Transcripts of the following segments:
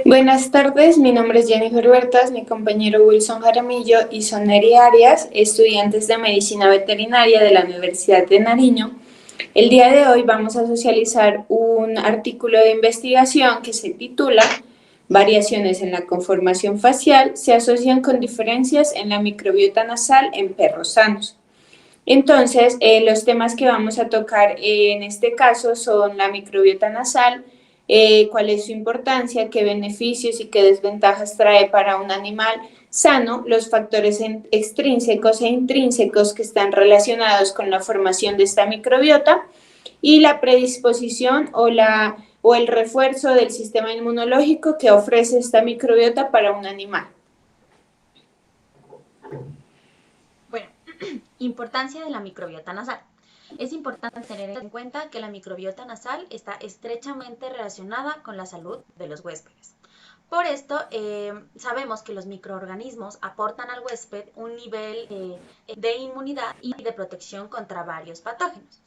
Buenas tardes, mi nombre es Jennifer Huertas, mi compañero Wilson Jaramillo y Soneri Arias, estudiantes de Medicina Veterinaria de la Universidad de Nariño. El día de hoy vamos a socializar un artículo de investigación que se titula Variaciones en la conformación facial se asocian con diferencias en la microbiota nasal en perros sanos. Entonces, los temas que vamos a tocar en este caso son la microbiota nasal, cuál es su importancia, qué beneficios y qué desventajas trae para un animal sano, los factores extrínsecos e intrínsecos que están relacionados con la formación de esta microbiota y la predisposición o el refuerzo del sistema inmunológico que ofrece esta microbiota para un animal. Bueno, importancia de la microbiota nasal. Es importante tener en cuenta que la microbiota nasal está estrechamente relacionada con la salud de los huéspedes. Por esto, sabemos que los microorganismos aportan al huésped un nivel de inmunidad y de protección contra varios patógenos.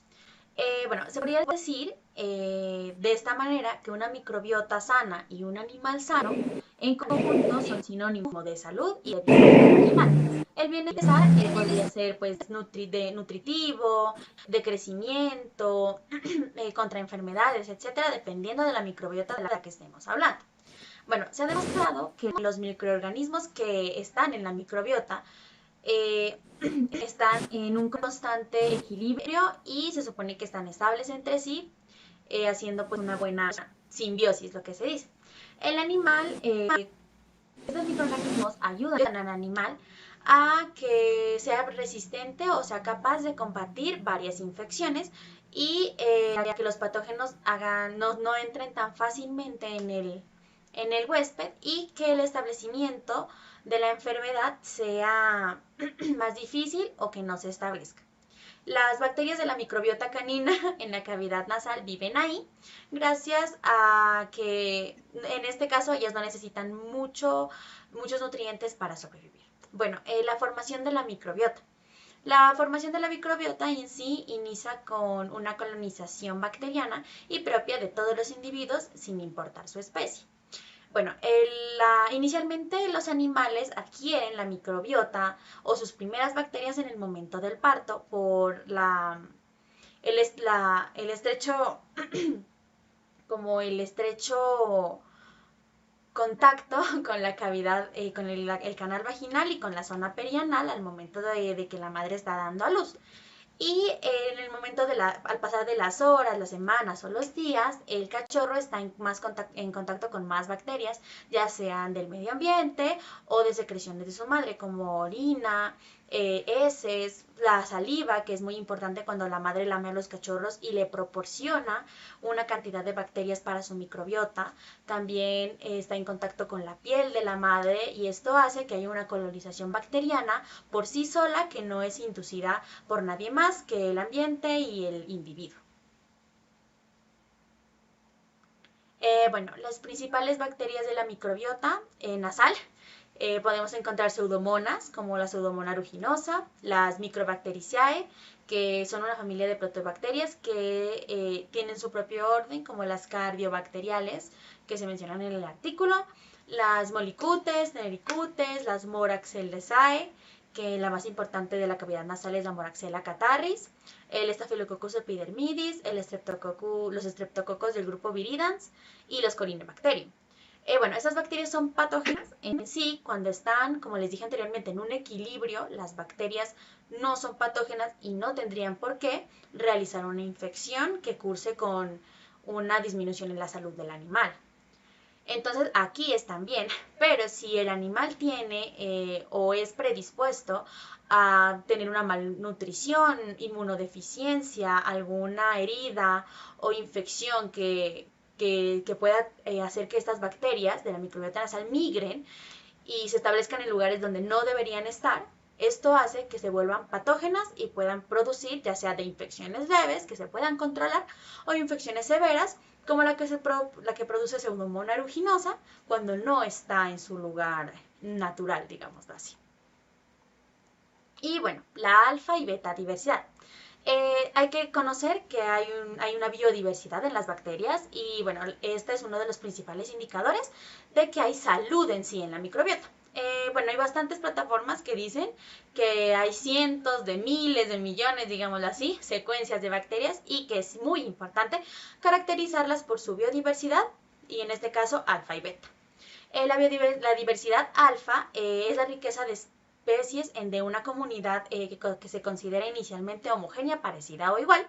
Bueno, se podría decir de esta manera que una microbiota sana y un animal sano en conjunto son sinónimo de salud y de bienestar animal. El bienestar podría ser pues nutritivo, de crecimiento, contra enfermedades, etcétera, dependiendo de la microbiota de la que estemos hablando. Bueno, se ha demostrado que los microorganismos que están en la microbiota eh, están en un constante equilibrio y se supone que están estables entre sí, haciendo pues una buena simbiosis, lo que se dice. El animal, estos microorganismos ayudan al animal a que sea resistente o sea capaz de combatir varias infecciones y a que los patógenos no entren tan fácilmente en el huésped y que el establecimiento de la enfermedad sea más difícil o que no se establezca. Las bacterias de la microbiota canina en la cavidad nasal viven ahí gracias a que en este caso ellas no necesitan muchos nutrientes para sobrevivir. Bueno, la formación de la microbiota. La formación de la microbiota en sí inicia con una colonización bacteriana y propia de todos los individuos sin importar su especie. Bueno, inicialmente los animales adquieren la microbiota o sus primeras bacterias en el momento del parto por el estrecho, como el estrecho contacto con la cavidad, con el canal vaginal y con la zona perianal al momento de que la madre está dando a luz. Y en el momento al pasar de las horas, las semanas o los días, el cachorro está en contacto con más bacterias, ya sean del medio ambiente o de secreciones de su madre, como orina, heces, la saliva, que es muy importante cuando la madre lame a los cachorros y le proporciona una cantidad de bacterias para su microbiota. También está en contacto con la piel de la madre y esto hace que haya una colonización bacteriana por sí sola que no es inducida por nadie más que el ambiente y el individuo. Bueno, las principales bacterias de la microbiota nasal podemos encontrar pseudomonas, como la pseudomonas aeruginosa, las microbacteriaceae, que son una familia de protobacterias que tienen su propio orden, como las cardiobacteriales, que se mencionan en el artículo, las molicutes, nericutes, las moraxellezae, que la más importante de la cavidad nasal es la Moraxella catarrhis, el Staphylococcus epidermidis, los streptococos del grupo Viridans y los Corynebacterium. Bueno, esas bacterias son patógenas en sí cuando están, como les dije anteriormente, en un equilibrio. Las bacterias no son patógenas y no tendrían por qué realizar una infección que curse con una disminución en la salud del animal. Entonces aquí están bien, pero si el animal tiene o es predispuesto a tener una malnutrición, inmunodeficiencia, alguna herida o infección que pueda hacer que estas bacterias de la microbiota nasal migren y se establezcan en lugares donde no deberían estar, esto hace que se vuelvan patógenas y puedan producir ya sea de infecciones leves que se puedan controlar o infecciones severas como la que produce Pseudomonas aeruginosa cuando no está en su lugar natural, digamos así. Y bueno, la alfa y beta diversidad. Hay que conocer que hay una biodiversidad en las bacterias y bueno, este es uno de los principales indicadores de que hay salud en sí en la microbiota. Bueno, hay bastantes plataformas que dicen que hay cientos de miles de millones, digámoslo así, secuencias de bacterias y que es muy importante caracterizarlas por su biodiversidad y en este caso alfa y beta. La diversidad alfa es la riqueza de especies de una comunidad que se considera inicialmente homogénea, parecida o igual,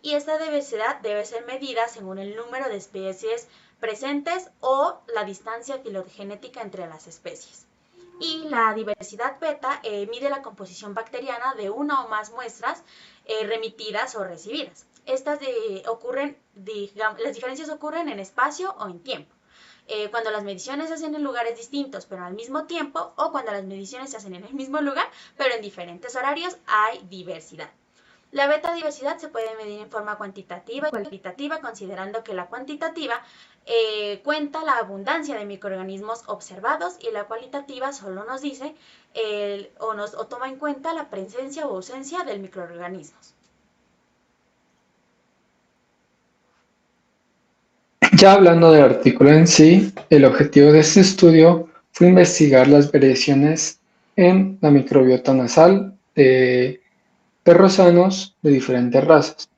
y esta diversidad debe ser medida según el número de especies presentes o la distancia filogenética entre las especies. Y la diversidad beta mide la composición bacteriana de una o más muestras remitidas o recibidas. Las diferencias ocurren en espacio o en tiempo. Cuando las mediciones se hacen en lugares distintos pero al mismo tiempo, o cuando las mediciones se hacen en el mismo lugar pero en diferentes horarios, hay diversidad. La beta diversidad se puede medir en forma cuantitativa y cualitativa, considerando que la cuantitativa cuenta la abundancia de microorganismos observados y la cualitativa solo nos dice o toma en cuenta la presencia o ausencia de microorganismos. Ya hablando del artículo en sí, el objetivo de este estudio fue investigar las variaciones en la microbiota nasal de perros sanos de diferentes razas.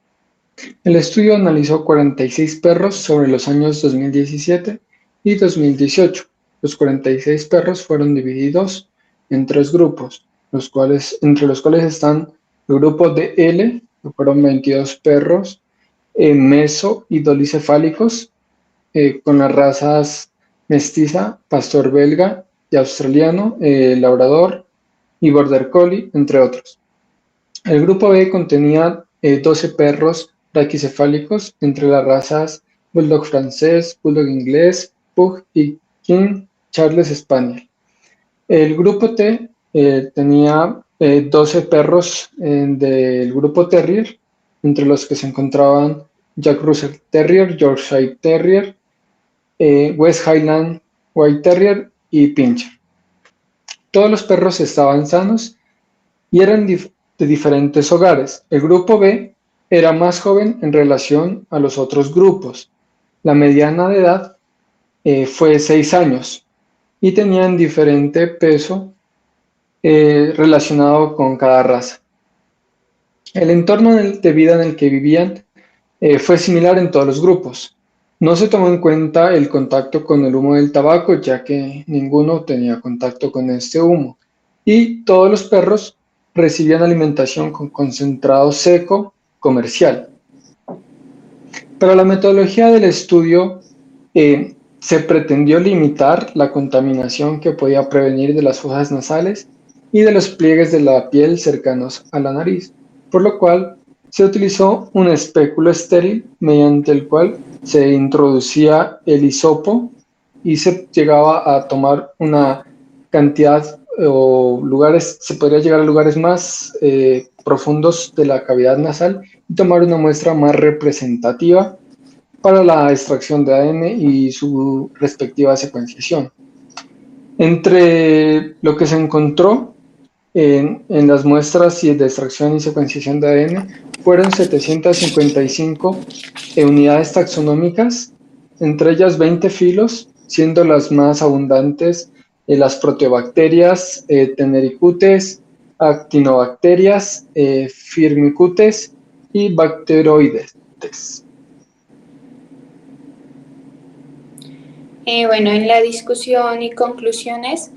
El estudio analizó 46 perros sobre los años 2017 y 2018. Los 46 perros fueron divididos en 3 grupos, entre los cuales están el grupo de L, que fueron 22 perros meso y dolicefálicos, con las razas mestiza, pastor belga y australiano, labrador y border collie, entre otros. El grupo B contenía 12 perros braquicefálicos entre las razas bulldog francés, bulldog inglés, pug y king charles spaniel. El grupo T tenía 12 perros del grupo terrier, entre los que se encontraban Jack Russell Terrier, Yorkshire Terrier, West Highland White Terrier y Pinscher. Todos los perros estaban sanos y eran de diferentes hogares. El grupo B era más joven en relación a los otros grupos. La mediana de edad fue 6 años y tenían diferente peso relacionado con cada raza. El entorno de vida en el que vivían fue similar en todos los grupos. No se tomó en cuenta el contacto con el humo del tabaco, ya que ninguno tenía contacto con este humo. Y todos los perros recibían alimentación con concentrado seco comercial. Para la metodología del estudio se pretendió limitar la contaminación que podía prevenir de las fosas nasales y de los pliegues de la piel cercanos a la nariz, por lo cual se utilizó un espéculo estéril mediante el cual se introducía el hisopo y se llegaba a tomar una cantidad se podría llegar a lugares más profundos de la cavidad nasal y tomar una muestra más representativa para la extracción de ADN y su respectiva secuenciación. Entre lo que se encontró en las muestras de extracción y secuenciación de ADN fueron 755 unidades taxonómicas, entre ellas 20 filos, siendo las más abundantes las proteobacterias, tenericutes, actinobacterias, firmicutes y bacteroides. Bueno, en la discusión y conclusiones,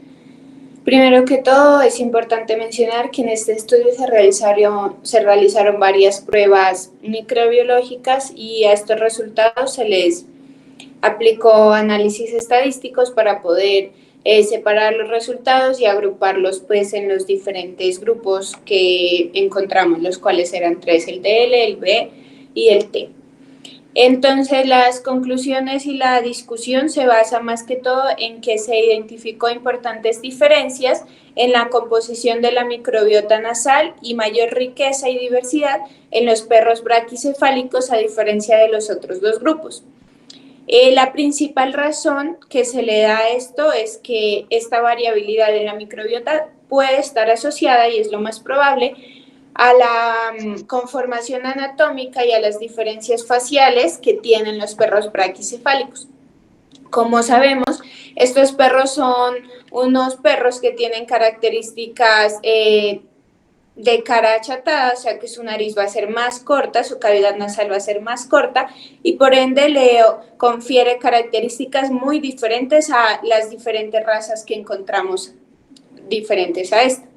primero que todo es importante mencionar que en este estudio se realizaron varias pruebas microbiológicas y a estos resultados se les aplicó análisis estadísticos para poder separar los resultados y agruparlos pues en los diferentes grupos que encontramos, los cuales eran 3, el DL, el B y el T. Entonces, las conclusiones y la discusión se basa más que todo en que se identificó importantes diferencias en la composición de la microbiota nasal y mayor riqueza y diversidad en los perros braquicefálicos a diferencia de los otros dos grupos. La principal razón que se le da a esto es que esta variabilidad en la microbiota puede estar asociada, y es lo más probable, a la conformación anatómica y a las diferencias faciales que tienen los perros braquicefálicos. Como sabemos, estos perros son unos perros que tienen características de cara achatada, o sea que su nariz va a ser más corta, su cavidad nasal va a ser más corta y por ende le confiere características muy diferentes a las diferentes razas que encontramos diferentes a esta.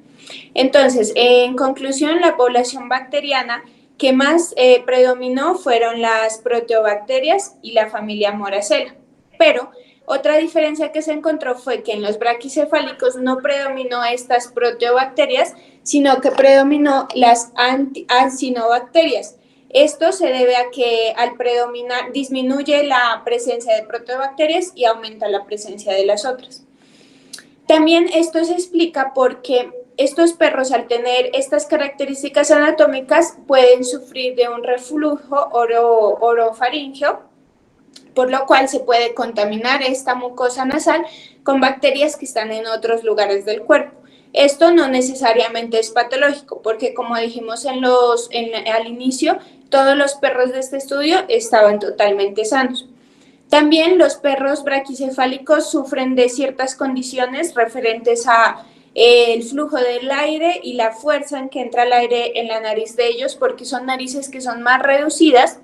Entonces, en conclusión, la población bacteriana que más predominó fueron las proteobacterias y la familia Moracella. Pero otra diferencia que se encontró fue que en los braquicefálicos no predominó estas proteobacterias, sino que predominó las acinobacterias. Esto se debe a que al predominar disminuye la presencia de proteobacterias y aumenta la presencia de las otras. También esto se explica porque estos perros, al tener estas características anatómicas, pueden sufrir de un reflujo orofaríngeo, por lo cual se puede contaminar esta mucosa nasal con bacterias que están en otros lugares del cuerpo. Esto no necesariamente es patológico, porque como dijimos al inicio, todos los perros de este estudio estaban totalmente sanos. También los perros braquicefálicos sufren de ciertas condiciones referentes a el flujo del aire y la fuerza en que entra el aire en la nariz de ellos, porque son narices que son más reducidas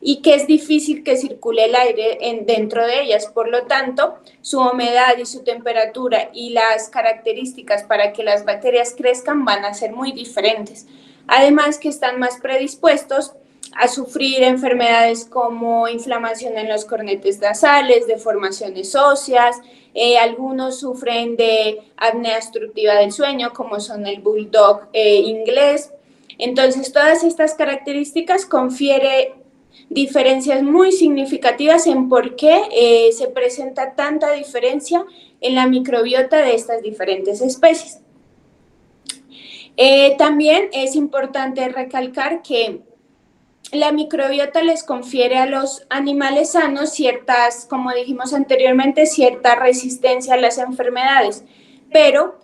y que es difícil que circule el aire dentro de ellas. Por lo tanto, su humedad y su temperatura y las características para que las bacterias crezcan van a ser muy diferentes. Además que están más predispuestos a sufrir enfermedades como inflamación en los cornetes nasales, deformaciones óseas, algunos sufren de apnea obstructiva del sueño, como son el bulldog inglés. Entonces, todas estas características confieren diferencias muy significativas en por qué se presenta tanta diferencia en la microbiota de estas diferentes especies. También es importante recalcar que la microbiota les confiere a los animales sanos ciertas, como dijimos anteriormente, cierta resistencia a las enfermedades, pero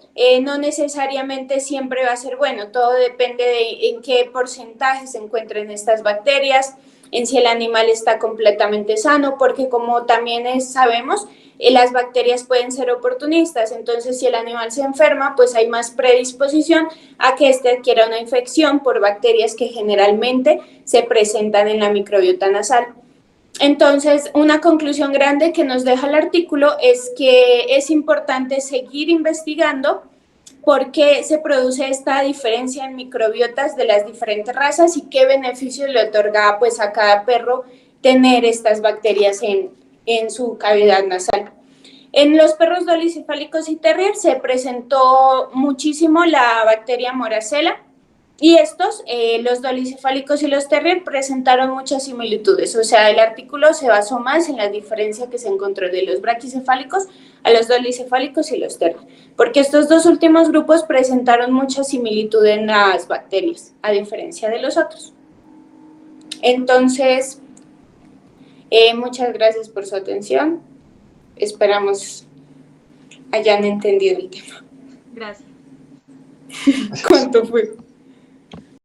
no necesariamente siempre va a ser bueno, todo depende de en qué porcentaje se encuentren estas bacterias, en si el animal está completamente sano, porque como también sabemos, las bacterias pueden ser oportunistas, entonces si el animal se enferma, pues hay más predisposición a que éste adquiera una infección por bacterias que generalmente se presentan en la microbiota nasal. Entonces, una conclusión grande que nos deja el artículo es que es importante seguir investigando por qué se produce esta diferencia en microbiotas de las diferentes razas y qué beneficios le otorga pues, a cada perro tener estas bacterias en su cavidad nasal. En los perros dolicefálicos y terrier se presentó muchísimo la bacteria Moracella y estos, los dolicefálicos y los terrier, presentaron muchas similitudes. O sea, el artículo se basó más en la diferencia que se encontró de los braquicefálicos a los dolicefálicos y los terrier, porque estos dos últimos grupos presentaron mucha similitud en las bacterias, a diferencia de los otros. Entonces, muchas gracias por su atención. Esperamos hayan entendido el tema. Gracias. ¿Cuánto fue?